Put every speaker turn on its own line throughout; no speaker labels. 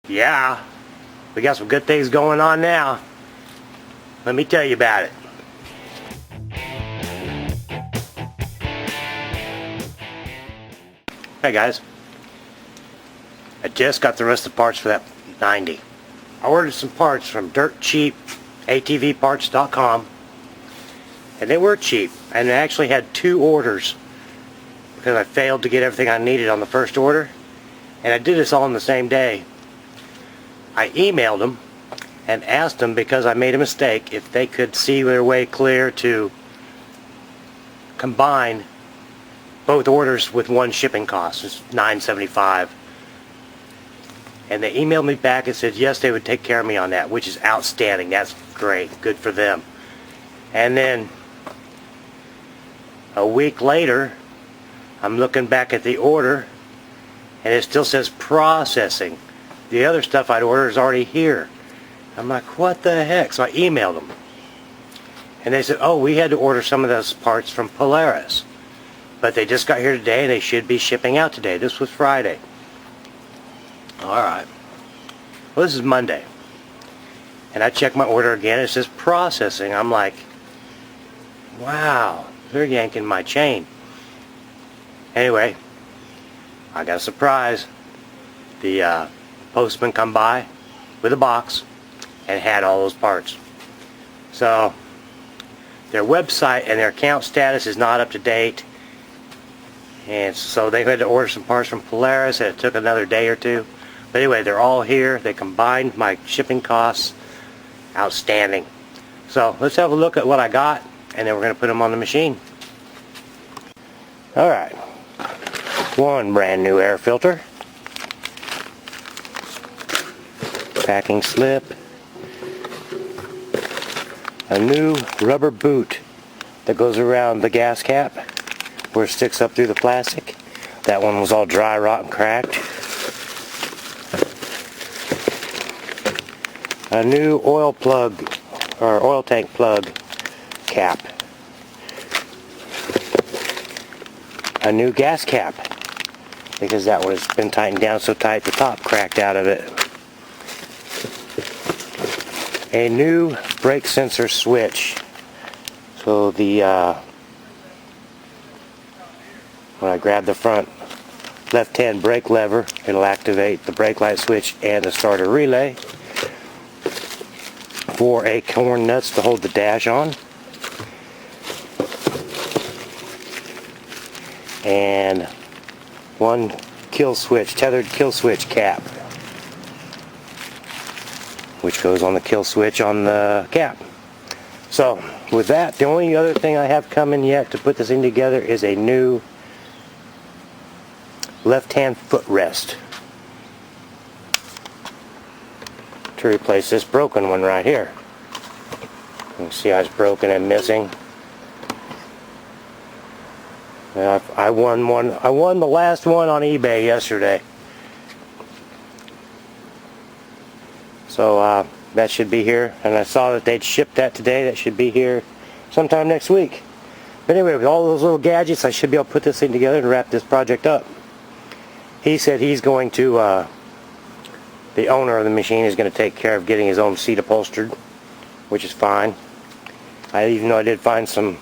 Yeah, we got some good things going on now. Let me tell you about it. Hey guys, I just got the rest of the parts for that 90. I ordered some parts from dirt cheap atvparts.com, and they were cheap, and I actually had 2 orders because I failed to get everything I needed on the first order, and I did this all in the same day. I emailed them and asked them, because I made a mistake, if they could see their way clear to combine both orders with one shipping cost. It's $9.75. And they emailed me back and said yes, they would take care of me on that, which is outstanding. That's great. Good for them. And then a week later, I'm looking back at the order and it still says processing. The other stuff I'd ordered is already here. I'm like, what the heck? So I emailed them. And they said, oh, we had to order some of those parts from Polaris. But they just got here today and they should be shipping out today. This was Friday. Alright. Well, this is Monday. And I checked my order again. It says processing. I'm like, wow, they're yanking my chain. Anyway, I got a surprise. The postman come by with a box and had all those parts. So their website and their account status is not up to date, and so they had to order some parts from Polaris, and it took another day or two. But anyway, they're all here. They combined my shipping costs. Outstanding. So let's have a look at what I got, and then we're going to put them on the machine. Alright, one brand new air filter, packing slip, a new rubber boot that goes around the gas cap where it sticks up through the plastic. That one was all dry, rotten, cracked. A new oil plug, or oil tank plug cap. A new gas cap, because that one has been tightened down so tight the top cracked out of it. A new brake sensor switch. So the when I grab the front left-hand brake lever, it'll activate the brake light switch and the starter relay. 4 acorn nuts to hold the dash on. And 1 kill switch, tethered kill switch cap, which goes on the kill switch on the cap. So with that, the only other thing I have coming yet to put this thing together is a new left-hand footrest to replace this broken one right here. You can see how it's broken and missing. I won the last one on eBay yesterday. So that should be here, and I saw that they'd shipped that today. That should be here sometime next week. But anyway, with all those little gadgets, I should be able to put this thing together and wrap this project up. He said he's going to, the owner of the machine is going to take care of getting his own seat upholstered, which is fine. Even though I did find some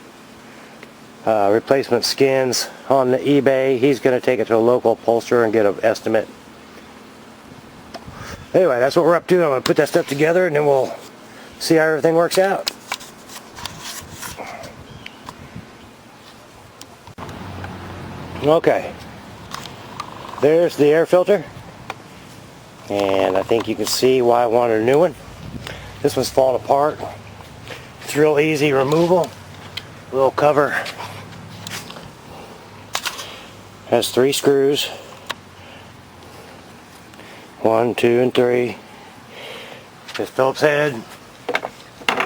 replacement skins on the eBay, he's going to take it to a local upholsterer and get an estimate. Anyway, that's what we're up to. I'm going to put that stuff together and then we'll see how everything works out. Okay, there's the air filter, and I think you can see why I wanted a new one. This one's falling apart. It's real easy removal. Little cover. Has 3 screws. 1, 2, and 3. This Phillips head.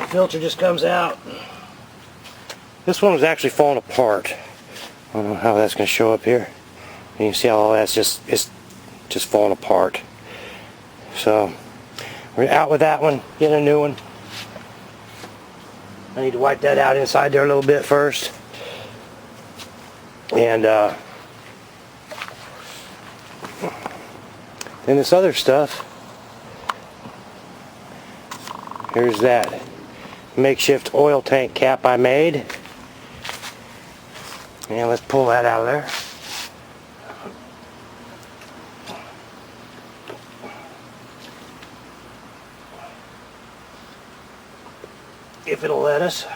Filter just comes out. This one was actually falling apart. I don't know how that's going to show up here. And you can see how all that's just falling apart. So we're out with that one. Get a new one. I need to wipe that out inside there a little bit first. And then this other stuff Here's that makeshift oil tank cap I made. And let's pull that out of there. If it'll let us.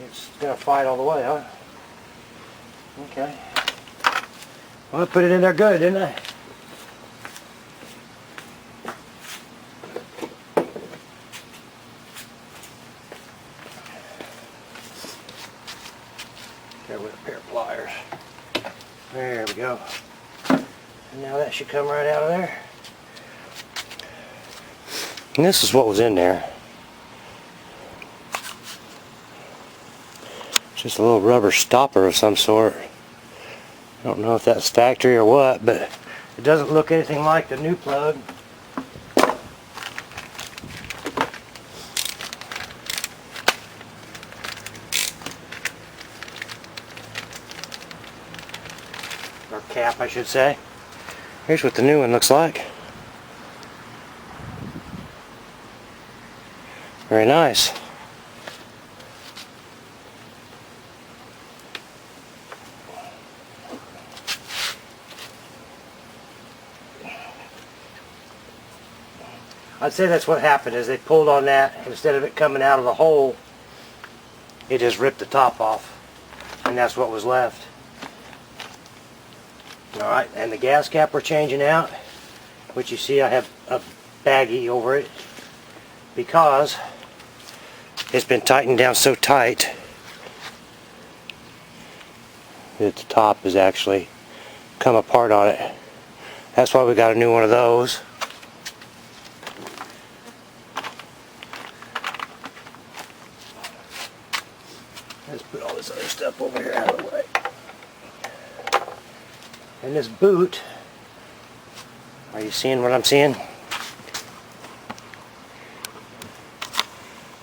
It's gonna fight all the way, huh? Okay. Well, I put it in there good, didn't I? There with a pair of pliers. There we go. And now that should come right out of there. And this is what was in there. Just a little rubber stopper of some sort. I don't know if that's factory or what, but it doesn't look anything like the new plug. Or cap, I should say. Here's what the new one looks like. Very nice. I'd say that's what happened, is they pulled on that, instead of it coming out of the hole, it just ripped the top off, and that's what was left. Alright, and the gas cap we're changing out, which you see I have a baggie over it, because it's been tightened down so tight that the top has actually come apart on it. That's why we got a new one of those. Let's put all this other stuff over here out of the way. And this boot, are you seeing what I'm seeing?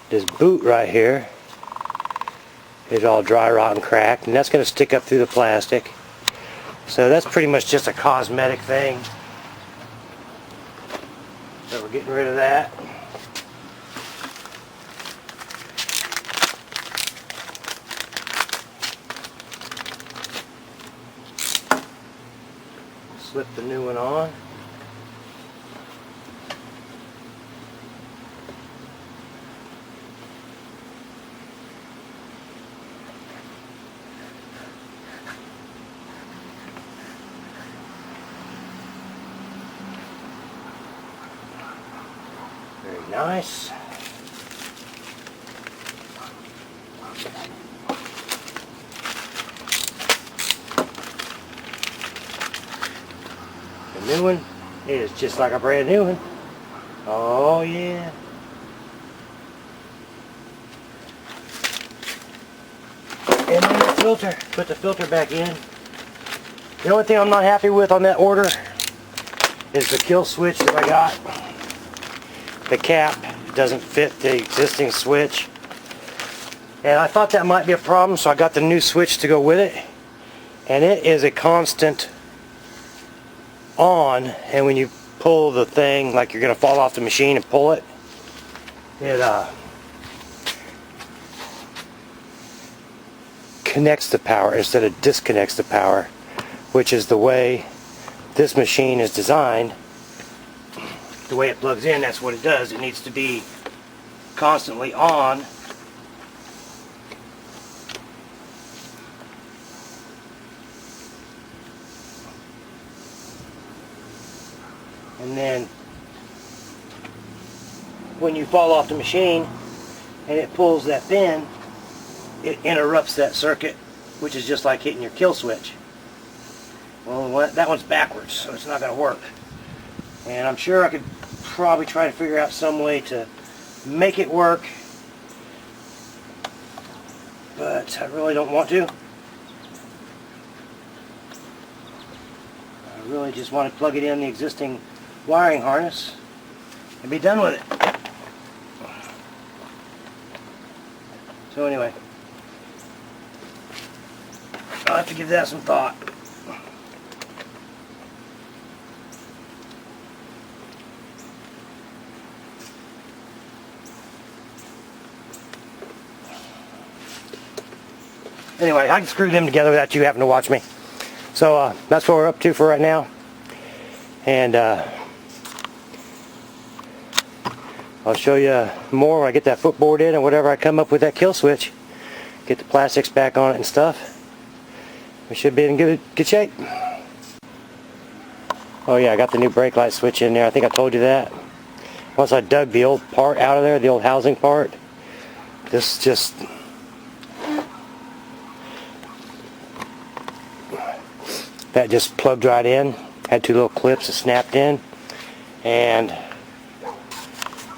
This boot right here is all dry rot and cracked, and that's going to stick up through the plastic. So that's pretty much just a cosmetic thing. So we're getting rid of that. Slip the new one on. Very nice. The new one is just like a brand new one. Oh yeah. And then the filter. Put the filter back in. The only thing I'm not happy with on that order is the kill switch that I got. The cap doesn't fit the existing switch. And I thought that might be a problem, so I got the new switch to go with it. And it is a constant on, and when you pull the thing like you're going to fall off the machine and pull it, it connects the power instead of disconnects the power, which is the way this machine is designed. The way it plugs in, that's what it does. It needs to be constantly on. And then when you fall off the machine and it pulls that pin, it interrupts that circuit, which is just like hitting your kill switch. Well, that one's backwards, so it's not going to work. And I'm sure I could probably try to figure out some way to make it work, but I really don't want to. I really just want to plug it in the existing wiring harness and be done with it. So anyway, I'll have to give that some thought. Anyway, I can screw them together without you having to watch me. So that's what we're up to for right now. And I'll show you more when I get that footboard in and whatever I come up with that kill switch. Get the plastics back on it and stuff. We should be in good shape. Oh yeah, I got the new brake light switch in there. I think I told you that. Once I dug the old part out of there, the old housing part, this just... that just plugged right in. Had two little clips that snapped in. And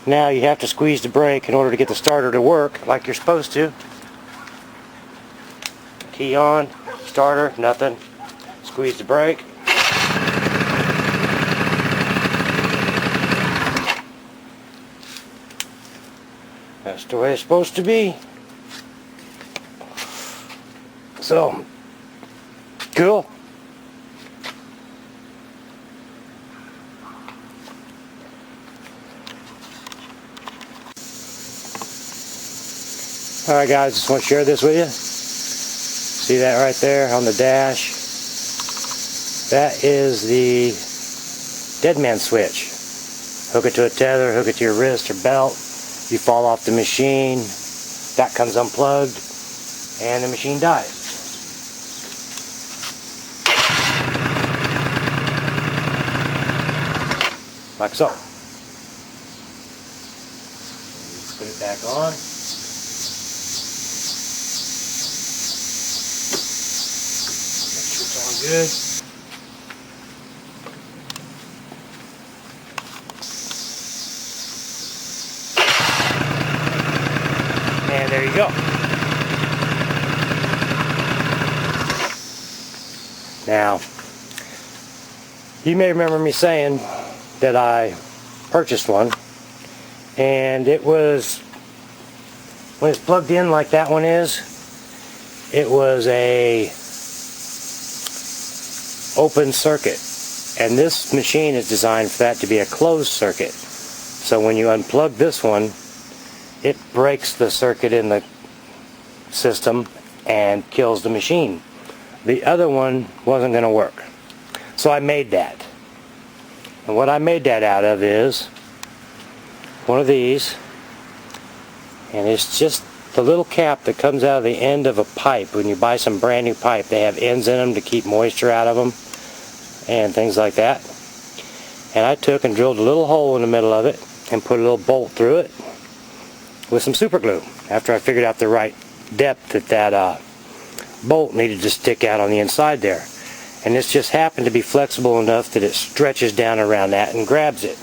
now you have to squeeze the brake in order to get the starter to work like you're supposed to. Key on, starter, nothing. Squeeze the brake. That's the way it's supposed to be. So, cool. Alright guys, just want to share this with you. See that right there on the dash? That is the dead man switch. Hook it to a tether, hook it to your wrist or belt. You fall off the machine, that comes unplugged, and the machine dies. Like so. Put it back on. Good. And there you go. Now, you may remember me saying that I purchased one, and it was, when it's plugged in like that one is, it was a open circuit, and this machine is designed for that to be a closed circuit. So when you unplug this one, it breaks the circuit in the system and kills the machine. The other one wasn't going to work, so I made that. And what I made that out of is one of these, and it's just the little cap that comes out of the end of a pipe. When you buy some brand new pipe, they have ends in them to keep moisture out of them and things like that. And I took and drilled a little hole in the middle of it and put a little bolt through it with some super glue after I figured out the right depth that bolt needed to stick out on the inside there. And this just happened to be flexible enough that it stretches down around that and grabs it.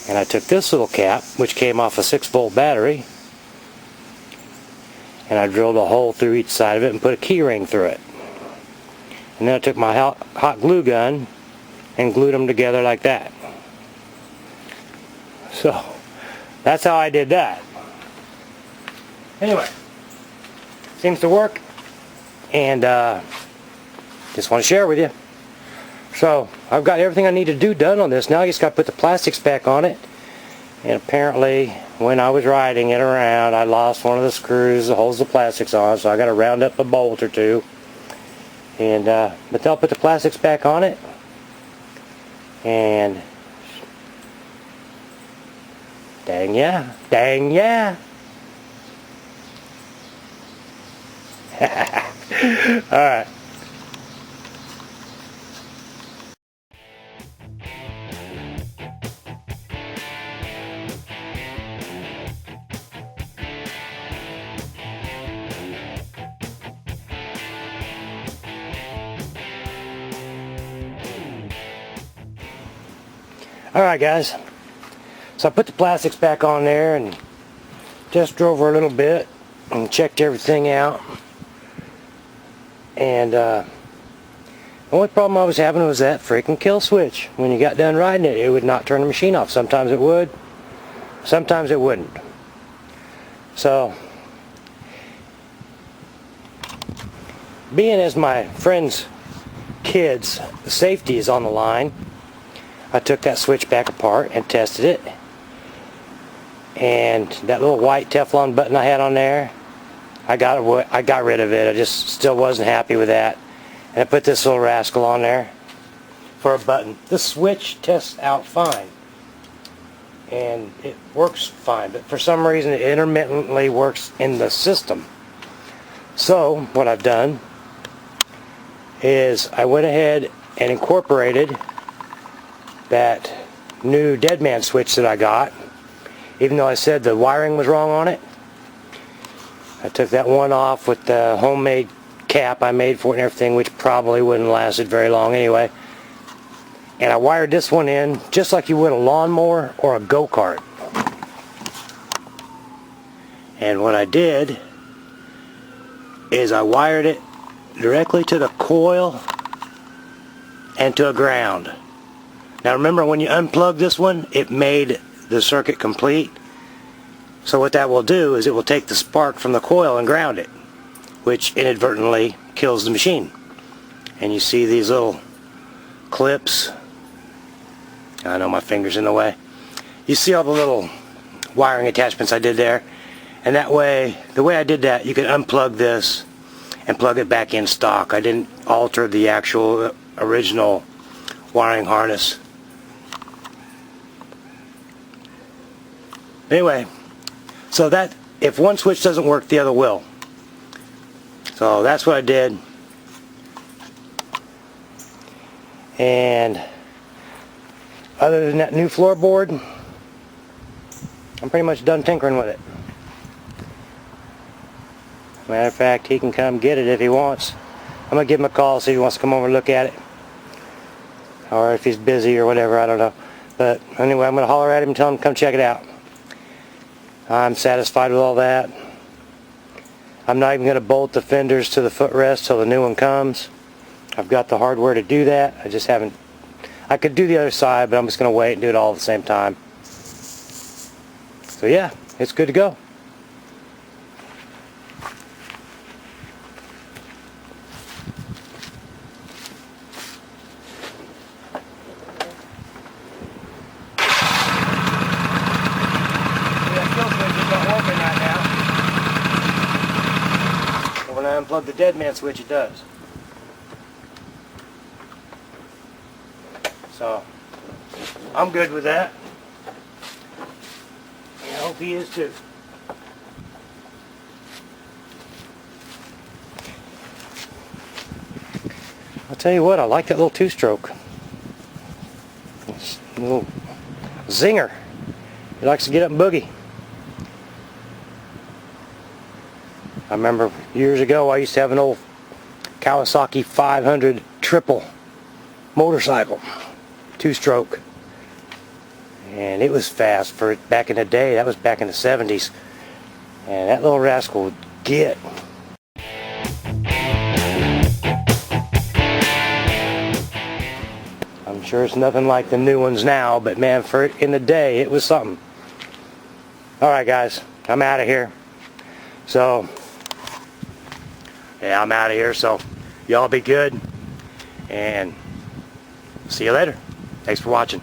And I took this little cap, which came off a 6-volt battery, and I drilled a hole through each side of it and put a key ring through it. And then I took my hot glue gun and glued them together like that. So, that's how I did that. Anyway, seems to work, and just want to share with you. So, I've got everything I need to do done on this. Now I just got to put the plastics back on it. And apparently, when I was riding it around, I lost one of the screws that holds the plastics on, so I got to round up a bolt or two. And but they'll put the plastics back on it, and dang yeah, dang yeah. All right. Alright guys, so I put the plastics back on there and just drove her a little bit and checked everything out. And the only problem I was having was that freaking kill switch. When you got done riding it, it would not turn the machine off. Sometimes it would, sometimes it wouldn't. So, being as my friend's kids' safety is on the line, I took that switch back apart and tested it, and that little white Teflon button I had on there, I got rid of it. I just still wasn't happy with that. And I put this little rascal on there for a button. This switch tests out fine. And it works fine. But for some reason it intermittently works in the system. So what I've done is I went ahead and incorporated that new dead man switch that I got. Even though I said the wiring was wrong on it. I took that one off with the homemade cap I made for it and everything, which probably wouldn't have lasted very long anyway. And I wired this one in just like you would a lawnmower or a go-kart. And what I did is I wired it directly to the coil and to a ground. Now remember, when you unplug this one, it made the circuit complete. So what that will do is it will take the spark from the coil and ground it, which inadvertently kills the machine. And you see these little clips. I know my finger's in the way. You see all the little wiring attachments I did there. And that way, the way I did that, you can unplug this and plug it back in stock. I didn't alter the actual original wiring harness. Anyway, so that if one switch doesn't work, the other will. So that's what I did. And other than that new floorboard, I'm pretty much done tinkering with it. Matter of fact, he can come get it if he wants. I'm going to give him a call, see if he wants to come over and look at it. Or if he's busy or whatever, I don't know. But anyway, I'm going to holler at him and tell him to come check it out. I'm satisfied with all that. I'm not even going to bolt the fenders to the footrest till the new one comes. I've got the hardware to do that. I just haven't. I could do the other side, but I'm just going to wait and do it all at the same time. So yeah, it's good to go. When I unplug the dead man switch, it does. So, I'm good with that. And I hope he is too. I'll tell you what, I like that little two-stroke. A little zinger. He likes to get up and boogie. I remember years ago I used to have an old Kawasaki 500 triple motorcycle, two-stroke, and it was fast for back in the day. That was back in the 70s, and that little rascal would get. I'm sure it's nothing like the new ones now, but man, for in the day it was something. Alright guys, I'm out of here. So yeah, I'm out of here, so y'all be good, and see you later. Thanks for watching.